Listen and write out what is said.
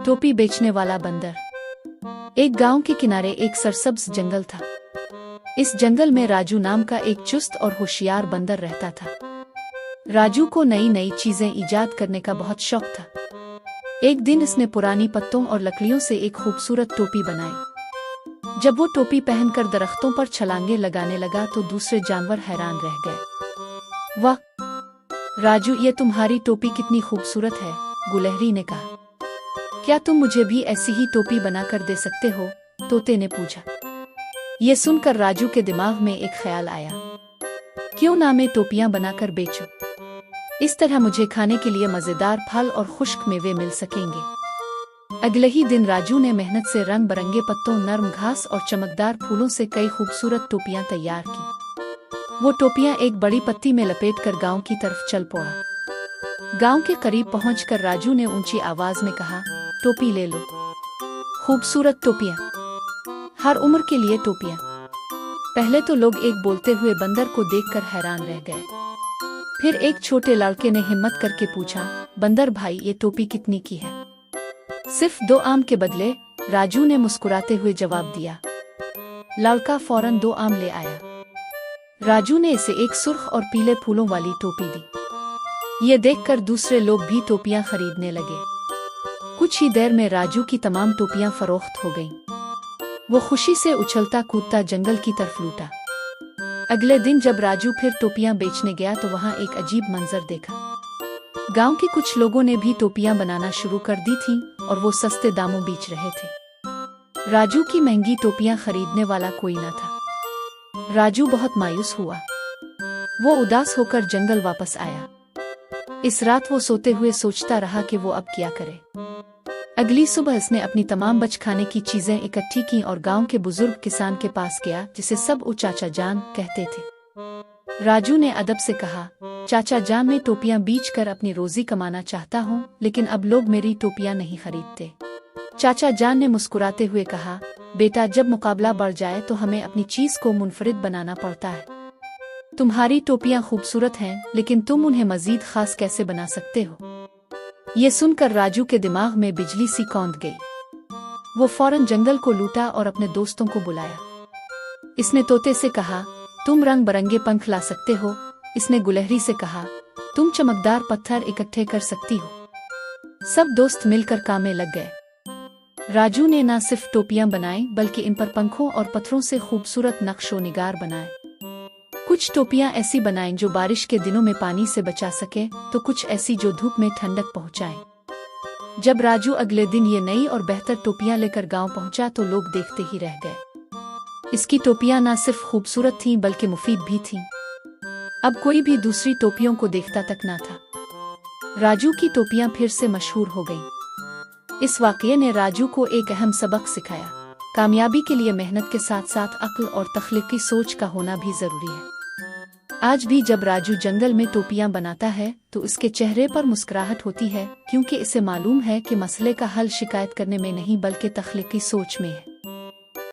टोपी बेचने वाला बंदर। एक गांव के किनारे एक सरसब्ज जंगल था। इस जंगल में राजू नाम का एक चुस्त और होशियार बंदर रहता था। राजू को नई नई चीजें ईजाद करने का बहुत शौक था। एक दिन इसने पुरानी पत्तों और लकड़ियों से एक खूबसूरत टोपी बनाई। जब वो टोपी पहनकर दरख्तों पर छलांगे लगाने लगा तो दूसरे जानवर हैरान रह गए। वाह राजू, ये तुम्हारी टोपी कितनी खूबसूरत है, गुलहरी ने कहा। क्या तुम मुझे भी ऐसी ही टोपी बनाकर दे सकते हो? तोते ने पूछा। ये सुनकर राजू के दिमाग में एक ख्याल आया, क्यों ना मैं टोपियां बनाकर बेचूं? इस तरह मुझे खाने के लिए मजेदार फल और खुश्क मेवे मिल सकेंगे। अगले ही दिन राजू ने मेहनत से रंग बिरंगे पत्तों, नरम घास और चमकदार फूलों से कई खूबसूरत टोपियां तैयार की। वो टोपियां एक बड़ी पत्ती में लपेटकर गांव की तरफ चल पड़ा। गांव के करीब पहुंचकर राजू ने ऊंची आवाज में कहा, टोपी ले लो, खूबसूरत टोपियां, हर उम्र के लिए टोपियां। पहले तो लोग एक बोलते हुए बंदर को देखकर हैरान रह गए। फिर एक छोटे लड़के ने हिम्मत करके पूछा, बंदर भाई, ये टोपी कितनी की है? सिर्फ 2 आम के बदले, राजू ने मुस्कुराते हुए जवाब दिया। लड़का फौरन 2 आम ले आया। राजू ने इसे एक सुर्ख और पीले फूलों वाली टोपी दी। ये देखकर दूसरे लोग भी टोपियां खरीदने लगे। कुछ ही देर में राजू की तमाम टोपियां फरोख्त हो गईं। वो खुशी से उछलता कूदता जंगल की तरफ लूटा। अगले दिन जब राजू फिर टोपियां बेचने गया तो वहां एक अजीब मंजर देखा। गांव के कुछ लोगों ने भी टोपियां बनाना शुरू कर दी थीं और वो सस्ते दामों बेच रहे थे। राजू की महंगी टोपियां खरीदने वाला कोई न था। राजू बहुत मायूस हुआ। वो उदास होकर जंगल वापस आया। इस रात वो सोते हुए सोचता रहा कि वो अब क्या करे। अगली सुबह इसने अपनी तमाम बचखाने की चीजें इकट्ठी की और गांव के बुजुर्ग किसान के पास गया, जिसे सब वो चाचा जान कहते थे। राजू ने अदब से कहा, चाचा जान, मैं टोपियां बेचकर अपनी रोजी कमाना चाहता हूँ, लेकिन अब लोग मेरी टोपियां नहीं खरीदते। चाचा जान ने मुस्कुराते हुए कहा, बेटा, जब मुकाबला बढ़ जाए तो हमें अपनी चीज को मुनफरिद बनाना पड़ता है। तुम्हारी टोपियां खूबसूरत हैं, लेकिन तुम उन्हें मजीद खास कैसे बना सकते हो? ये सुनकर राजू के दिमाग में बिजली सी कौंध गई। वो फौरन जंगल को लूटा और अपने दोस्तों को बुलाया। इसने तोते से कहा, तुम रंग बिरंगे पंख ला सकते हो। इसने गुलहरी से कहा, तुम चमकदार पत्थर इकट्ठे कर सकती हो। सब दोस्त मिलकर काम में लग गए। राजू ने न सिर्फ टोपियां बनाई, बल्कि इन पर पंखों और पत्थरों से खूबसूरत नक्शो निगार बनाए। कुछ टोपियां ऐसी बनाईं जो बारिश के दिनों में पानी से बचा सके, तो कुछ ऐसी जो धूप में ठंडक पहुंचाएं। जब राजू अगले दिन ये नई और बेहतर टोपियां लेकर गांव पहुंचा तो लोग देखते ही रह गए। इसकी टोपियां न सिर्फ खूबसूरत थीं, बल्कि मुफीद भी थीं। अब कोई भी दूसरी टोपियों को देखता तक न था। राजू की टोपियां फिर से मशहूर हो गईं। इस वाकये ने राजू को एक अहम सबक सिखाया, कामयाबी के लिए मेहनत के साथ साथ अक्ल और तख्लीकी सोच का होना भी जरूरी है। आज भी जब राजू जंगल में टोपियां बनाता है तो उसके चेहरे पर मुस्कुराहट होती है, क्योंकि इसे मालूम है कि मसले का हल शिकायत करने में नहीं बल्कि तख्लीकी सोच में है।